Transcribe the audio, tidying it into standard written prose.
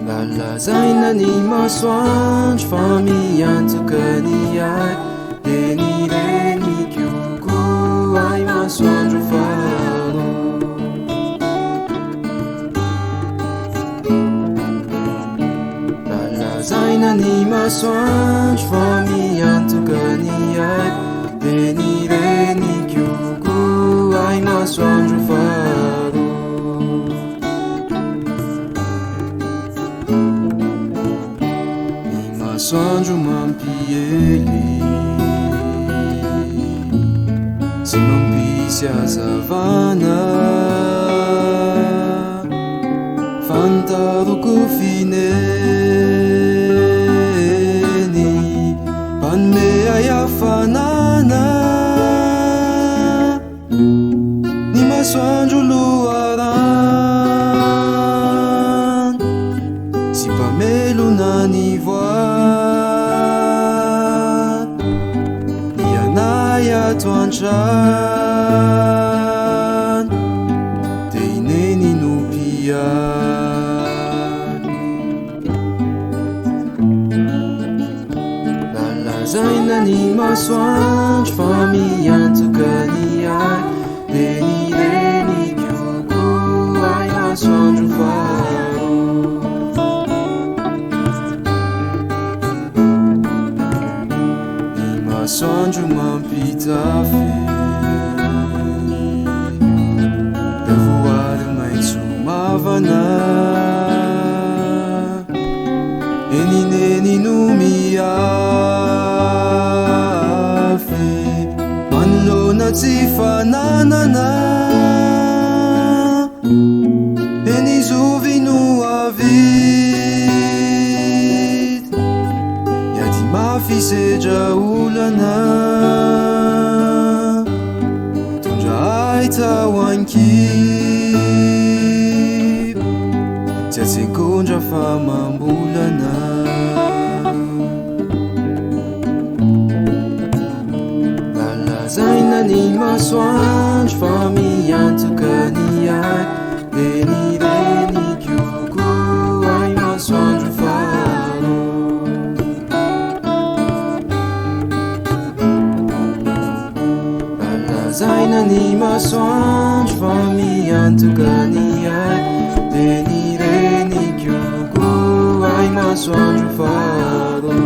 Lalazaina ni masoandro fa miantoka ny ay dia ny renikioko ay masoandro faro. Lalazaina ny masoandro fa miantoka ny ay dia ny renikioko ay masoandro faro. Masoandro mampiely sy mampisy hazavana, fantaroko fineny manome ay hafanana. Ny masoandro loharano sy mpamelona ny voary, ny anay ato an-trano dia ineny no mpiary. Lalazaina ny masoandro fa miantoka ny ay dia ny renikioko ay masoandro faro. Masoandro mampitafy da voary maitso mavana, enineny no miafy manolona tsy fananana. Eny zovy no avy yady mafy sedra olana, tondra aita ho ankipy tsy atsekondra fa mambolana. Lalazaina ny masoandro fa miantoka ny ay dia ny renikioko ay masoandro faro. Lalazaina ny masoandro fa miantoka ny ay dia ny renikioko ay masoandro faro.